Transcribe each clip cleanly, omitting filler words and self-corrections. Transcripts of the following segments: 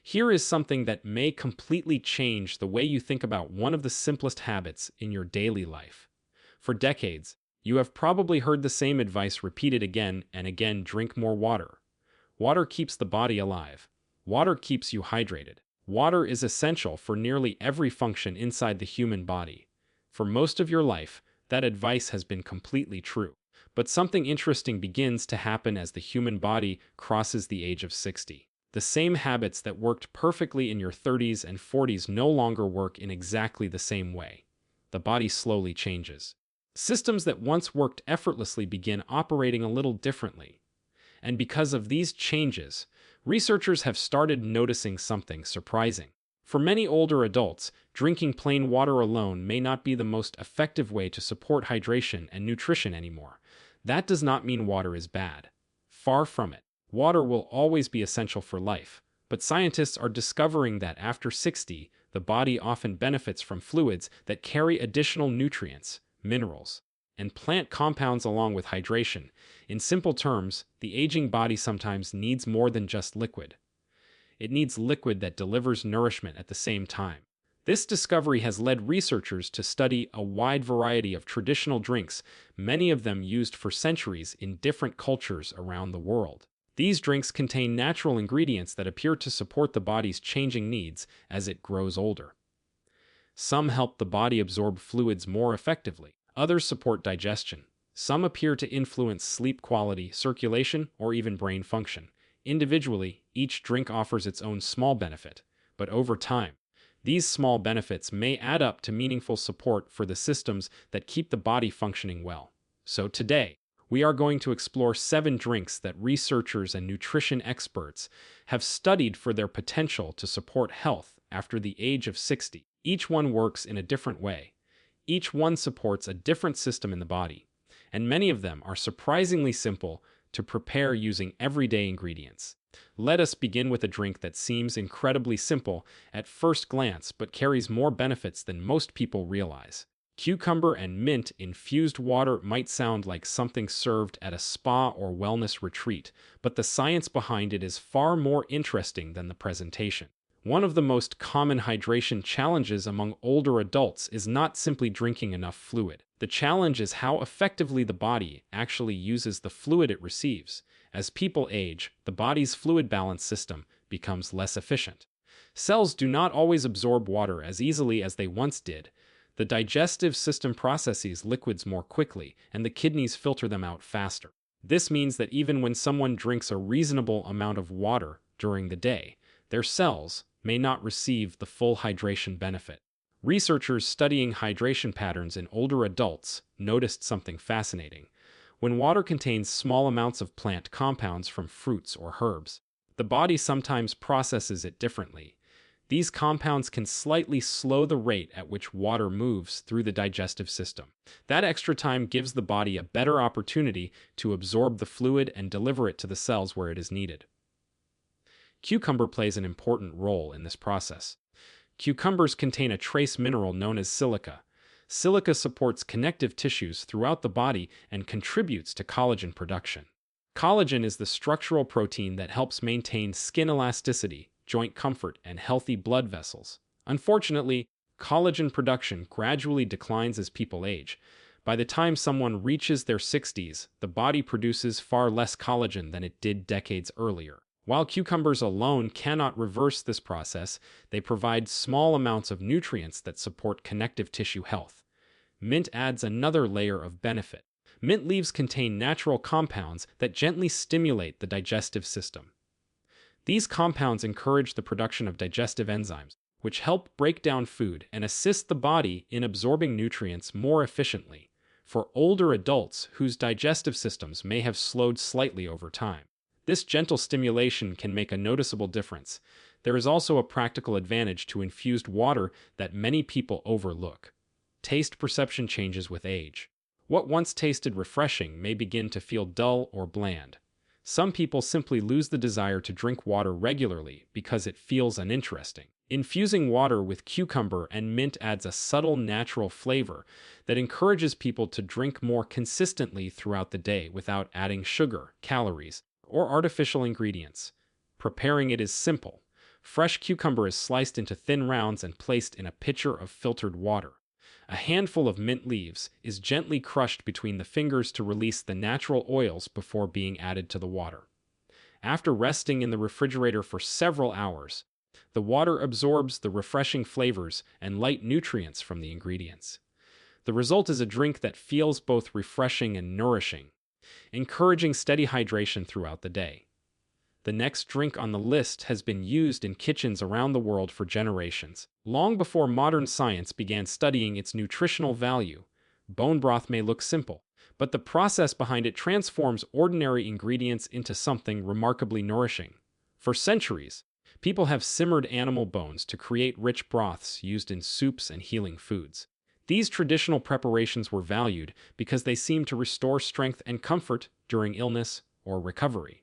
Here is something that may completely change the way you think about one of the simplest habits in your daily life. For decades, you have probably heard the same advice repeated again and again: drink more water. Water keeps the body alive. Water keeps you hydrated. Water is essential for nearly every function inside the human body. For most of your life, that advice has been completely true. But something interesting begins to happen as the human body crosses the age of 60. The same habits that worked perfectly in your 30s and 40s no longer work in exactly the same way. The body slowly changes. Systems that once worked effortlessly begin operating a little differently. And because of these changes, researchers have started noticing something surprising. For many older adults, drinking plain water alone may not be the most effective way to support hydration and nutrition anymore. That does not mean water is bad. Far from it. Water will always be essential for life, but scientists are discovering that after 60, the body often benefits from fluids that carry additional nutrients, minerals, and plant compounds along with hydration. In simple terms, the aging body sometimes needs more than just liquid. It needs liquid that delivers nourishment at the same time. This discovery has led researchers to study a wide variety of traditional drinks, many of them used for centuries in different cultures around the world. These drinks contain natural ingredients that appear to support the body's changing needs as it grows older. Some help the body absorb fluids more effectively. Others support digestion. Some appear to influence sleep quality, circulation, or even brain function. Individually, each drink offers its own small benefit, but over time, these small benefits may add up to meaningful support for the systems that keep the body functioning well. So today, we are going to explore 7 drinks that researchers and nutrition experts have studied for their potential to support health after the age of 60. Each one works in a different way. Each one supports a different system in the body, and many of them are surprisingly simple to prepare using everyday ingredients. Let us begin with a drink that seems incredibly simple at first glance but carries more benefits than most people realize. Cucumber and mint infused water might sound like something served at a spa or wellness retreat, but the science behind it is far more interesting than the presentation. One of the most common hydration challenges among older adults is not simply drinking enough fluid. The challenge is how effectively the body actually uses the fluid it receives. As people age, the body's fluid balance system becomes less efficient. Cells do not always absorb water as easily as they once did. The digestive system processes liquids more quickly, and the kidneys filter them out faster. This means that even when someone drinks a reasonable amount of water during the day, their cells may not receive the full hydration benefit. Researchers studying hydration patterns in older adults noticed something fascinating. When water contains small amounts of plant compounds from fruits or herbs, the body sometimes processes it differently. These compounds can slightly slow the rate at which water moves through the digestive system. That extra time gives the body a better opportunity to absorb the fluid and deliver it to the cells where it is needed. Cucumber plays an important role in this process. Cucumbers contain a trace mineral known as silica. Silica supports connective tissues throughout the body and contributes to collagen production. Collagen is the structural protein that helps maintain skin elasticity, joint comfort, and healthy blood vessels. Unfortunately, collagen production gradually declines as people age. By the time someone reaches their 60s, the body produces far less collagen than it did decades earlier. While cucumbers alone cannot reverse this process, they provide small amounts of nutrients that support connective tissue health. Mint adds another layer of benefit. Mint leaves contain natural compounds that gently stimulate the digestive system. These compounds encourage the production of digestive enzymes, which help break down food and assist the body in absorbing nutrients more efficiently. For older adults whose digestive systems may have slowed slightly over time, this gentle stimulation can make a noticeable difference. There is also a practical advantage to infused water that many people overlook. Taste perception changes with age. What once tasted refreshing may begin to feel dull or bland. Some people simply lose the desire to drink water regularly because it feels uninteresting. Infusing water with cucumber and mint adds a subtle natural flavor that encourages people to drink more consistently throughout the day without adding sugar, calories, or artificial ingredients. Preparing it is simple. Fresh cucumber is sliced into thin rounds and placed in a pitcher of filtered water. A handful of mint leaves is gently crushed between the fingers to release the natural oils before being added to the water. After resting in the refrigerator for several hours, the water absorbs the refreshing flavors and light nutrients from the ingredients. The result is a drink that feels both refreshing and nourishing, encouraging steady hydration throughout the day. The next drink on the list has been used in kitchens around the world for generations. Long before modern science began studying its nutritional value, bone broth may look simple, but the process behind it transforms ordinary ingredients into something remarkably nourishing. For centuries, people have simmered animal bones to create rich broths used in soups and healing foods. These traditional preparations were valued because they seemed to restore strength and comfort during illness or recovery.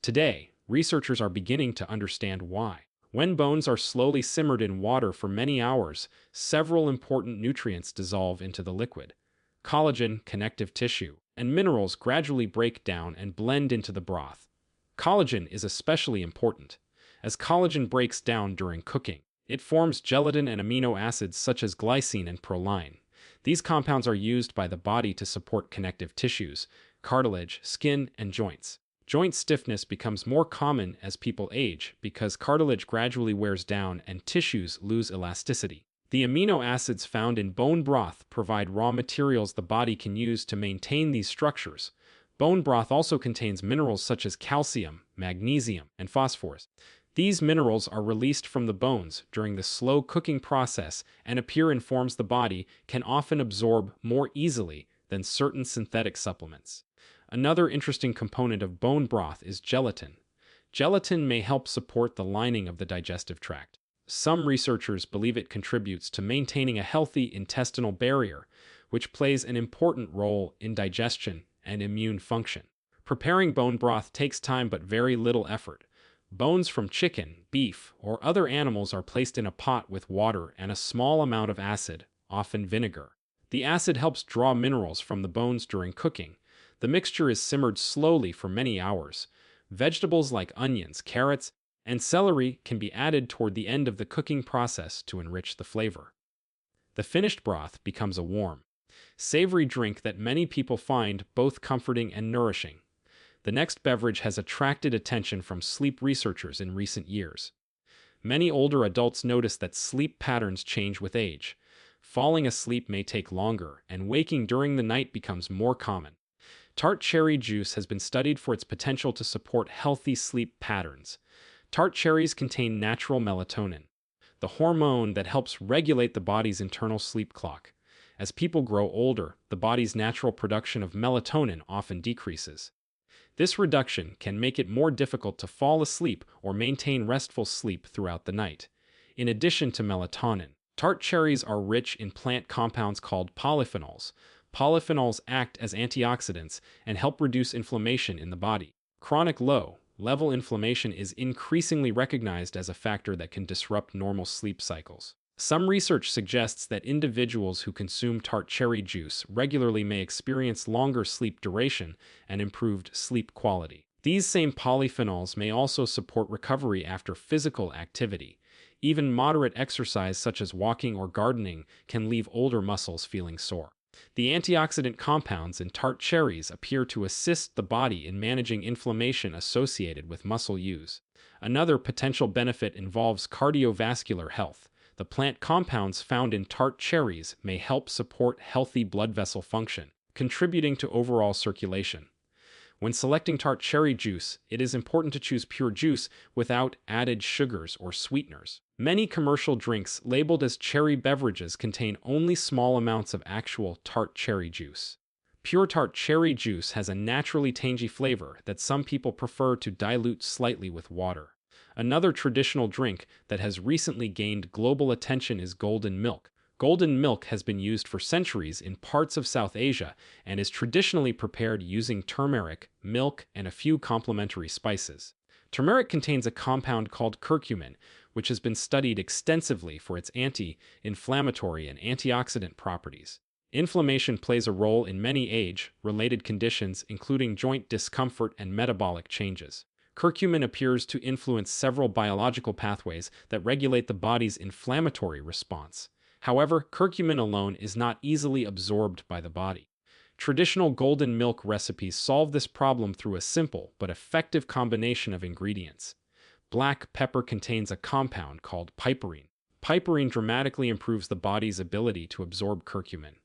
Today, researchers are beginning to understand why. When bones are slowly simmered in water for many hours, several important nutrients dissolve into the liquid. Collagen, connective tissue, and minerals gradually break down and blend into the broth. Collagen is especially important, as collagen breaks down during cooking. It forms gelatin and amino acids such as glycine and proline. These compounds are used by the body to support connective tissues, cartilage, skin, and joints. Joint stiffness becomes more common as people age because cartilage gradually wears down and tissues lose elasticity. The amino acids found in bone broth provide raw materials the body can use to maintain these structures. Bone broth also contains minerals such as calcium, magnesium, and phosphorus. These minerals are released from the bones during the slow cooking process and appear in forms the body can often absorb more easily than certain synthetic supplements. Another interesting component of bone broth is gelatin. Gelatin may help support the lining of the digestive tract. Some researchers believe it contributes to maintaining a healthy intestinal barrier, which plays an important role in digestion and immune function. Preparing bone broth takes time but very little effort. Bones from chicken, beef, or other animals are placed in a pot with water and a small amount of acid, often vinegar. The acid helps draw minerals from the bones during cooking. The mixture is simmered slowly for many hours. Vegetables like onions, carrots, and celery can be added toward the end of the cooking process to enrich the flavor. The finished broth becomes a warm, savory drink that many people find both comforting and nourishing. The next beverage has attracted attention from sleep researchers in recent years. Many older adults notice that sleep patterns change with age. Falling asleep may take longer, and waking during the night becomes more common. Tart cherry juice has been studied for its potential to support healthy sleep patterns. Tart cherries contain natural melatonin, the hormone that helps regulate the body's internal sleep clock. As people grow older, the body's natural production of melatonin often decreases. This reduction can make it more difficult to fall asleep or maintain restful sleep throughout the night. In addition to melatonin, tart cherries are rich in plant compounds called polyphenols. Polyphenols act as antioxidants and help reduce inflammation in the body. Chronic low-level inflammation is increasingly recognized as a factor that can disrupt normal sleep cycles. Some research suggests that individuals who consume tart cherry juice regularly may experience longer sleep duration and improved sleep quality. These same polyphenols may also support recovery after physical activity. Even moderate exercise such as walking or gardening can leave older muscles feeling sore. The antioxidant compounds in tart cherries appear to assist the body in managing inflammation associated with muscle use. Another potential benefit involves cardiovascular health. The plant compounds found in tart cherries may help support healthy blood vessel function, contributing to overall circulation. When selecting tart cherry juice, it is important to choose pure juice without added sugars or sweeteners. Many commercial drinks labeled as cherry beverages contain only small amounts of actual tart cherry juice. Pure tart cherry juice has a naturally tangy flavor that some people prefer to dilute slightly with water. Another traditional drink that has recently gained global attention is golden milk. Golden milk has been used for centuries in parts of South Asia and is traditionally prepared using turmeric, milk, and a few complementary spices. Turmeric contains a compound called curcumin, which has been studied extensively for its anti-inflammatory and antioxidant properties. Inflammation plays a role in many age-related conditions, including joint discomfort and metabolic changes. Curcumin appears to influence several biological pathways that regulate the body's inflammatory response. However, curcumin alone is not easily absorbed by the body. Traditional golden milk recipes solve this problem through a simple but effective combination of ingredients. Black pepper contains a compound called piperine. Piperine dramatically improves the body's ability to absorb curcumin.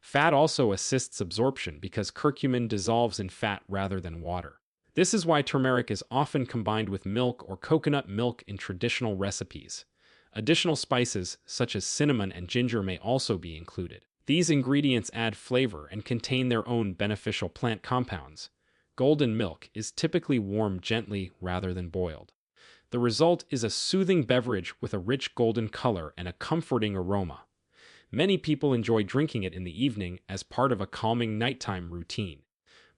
Fat also assists absorption because curcumin dissolves in fat rather than water. This is why turmeric is often combined with milk or coconut milk in traditional recipes. Additional spices, such as cinnamon and ginger, may also be included. These ingredients add flavor and contain their own beneficial plant compounds. Golden milk is typically warmed gently rather than boiled. The result is a soothing beverage with a rich golden color and a comforting aroma. Many people enjoy drinking it in the evening as part of a calming nighttime routine.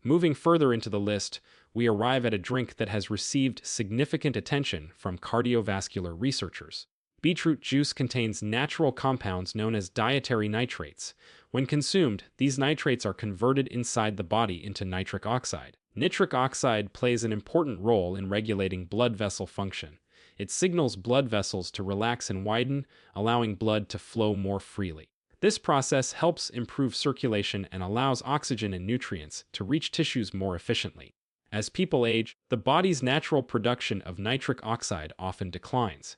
Moving further into the list, we arrive at a drink that has received significant attention from cardiovascular researchers. Beetroot juice contains natural compounds known as dietary nitrates. When consumed, these nitrates are converted inside the body into nitric oxide. Nitric oxide plays an important role in regulating blood vessel function. It signals blood vessels to relax and widen, allowing blood to flow more freely. This process helps improve circulation and allows oxygen and nutrients to reach tissues more efficiently. As people age, the body's natural production of nitric oxide often declines.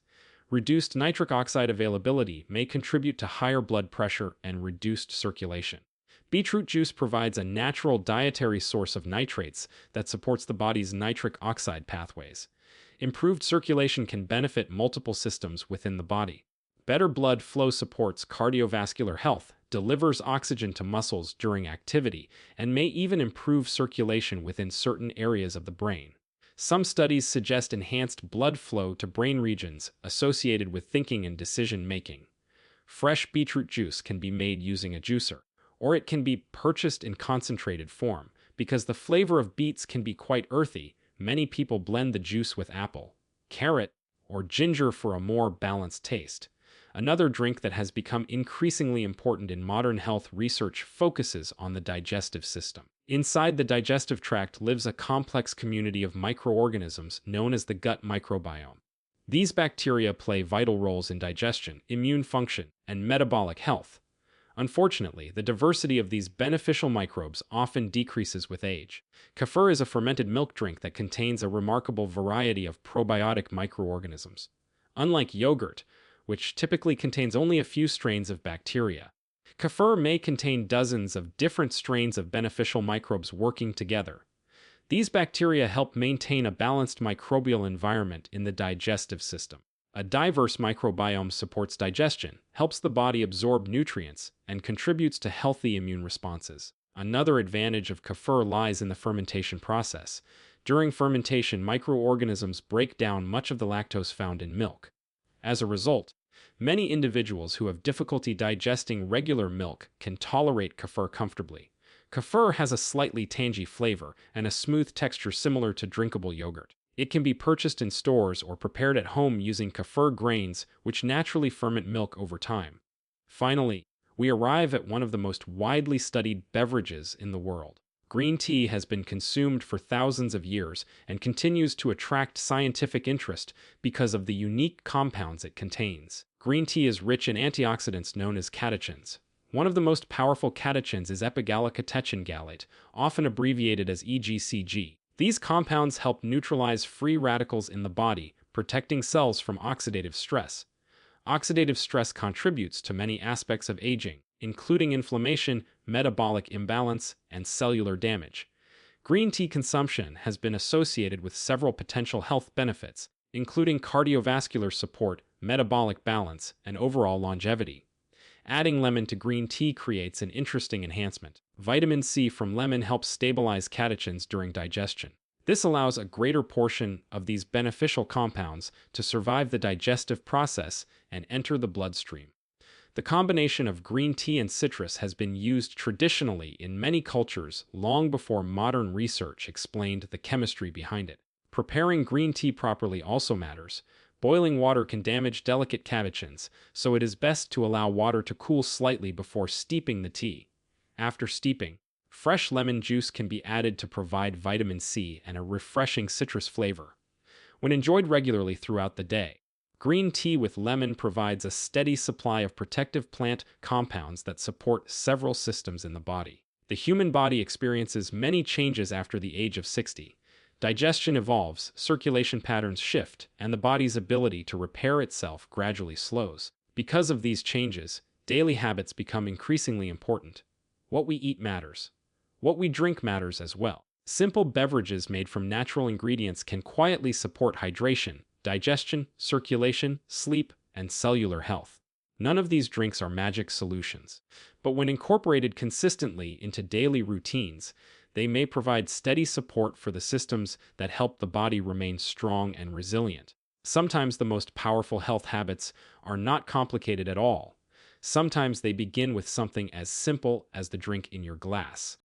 Reduced nitric oxide availability may contribute to higher blood pressure and reduced circulation. Beetroot juice provides a natural dietary source of nitrates that supports the body's nitric oxide pathways. Improved circulation can benefit multiple systems within the body. Better blood flow supports cardiovascular health, delivers oxygen to muscles during activity, and may even improve circulation within certain areas of the brain. Some studies suggest enhanced blood flow to brain regions associated with thinking and decision-making. Fresh beetroot juice can be made using a juicer, or it can be purchased in concentrated form. Because the flavor of beets can be quite earthy, many people blend the juice with apple, carrot, or ginger for a more balanced taste. Another drink that has become increasingly important in modern health research focuses on the digestive system. Inside the digestive tract lives a complex community of microorganisms known as the gut microbiome. These bacteria play vital roles in digestion, immune function, and metabolic health. Unfortunately, the diversity of these beneficial microbes often decreases with age. Kefir is a fermented milk drink that contains a remarkable variety of probiotic microorganisms. Unlike yogurt, which typically contains only a few strains of bacteria, kefir may contain dozens of different strains of beneficial microbes working together. These bacteria help maintain a balanced microbial environment in the digestive system. A diverse microbiome supports digestion, helps the body absorb nutrients, and contributes to healthy immune responses. Another advantage of kefir lies in the fermentation process. During fermentation, microorganisms break down much of the lactose found in milk. As a result, many individuals who have difficulty digesting regular milk can tolerate kefir comfortably. Kefir has a slightly tangy flavor and a smooth texture similar to drinkable yogurt. It can be purchased in stores or prepared at home using kefir grains, which naturally ferment milk over time. Finally, we arrive at one of the most widely studied beverages in the world. Green tea has been consumed for thousands of years and continues to attract scientific interest because of the unique compounds it contains. Green tea is rich in antioxidants known as catechins. One of the most powerful catechins is epigallocatechin gallate, often abbreviated as EGCG. These compounds help neutralize free radicals in the body, protecting cells from oxidative stress. Oxidative stress contributes to many aspects of aging, including inflammation, metabolic imbalance, and cellular damage. Green tea consumption has been associated with several potential health benefits, including cardiovascular support, metabolic balance, and overall longevity. Adding lemon to green tea creates an interesting enhancement. Vitamin C from lemon helps stabilize catechins during digestion. This allows a greater portion of these beneficial compounds to survive the digestive process and enter the bloodstream. The combination of green tea and citrus has been used traditionally in many cultures long before modern research explained the chemistry behind it. Preparing green tea properly also matters. Boiling water can damage delicate catechins, so it is best to allow water to cool slightly before steeping the tea. After steeping, Fresh lemon juice can be added to provide vitamin C and a refreshing citrus flavor. When enjoyed regularly throughout the day, green tea with lemon provides a steady supply of protective plant compounds that support several systems in the body. The human body experiences many changes after the age of 60. Digestion evolves, circulation patterns shift, and the body's ability to repair itself gradually slows. Because of these changes, daily habits become increasingly important. What we eat matters. What we drink matters as well. Simple beverages made from natural ingredients can quietly support hydration, digestion, circulation, sleep, and cellular health. None of these drinks are magic solutions, but when incorporated consistently into daily routines, they may provide steady support for the systems that help the body remain strong and resilient. Sometimes the most powerful health habits are not complicated at all. Sometimes they begin with something as simple as the drink in your glass.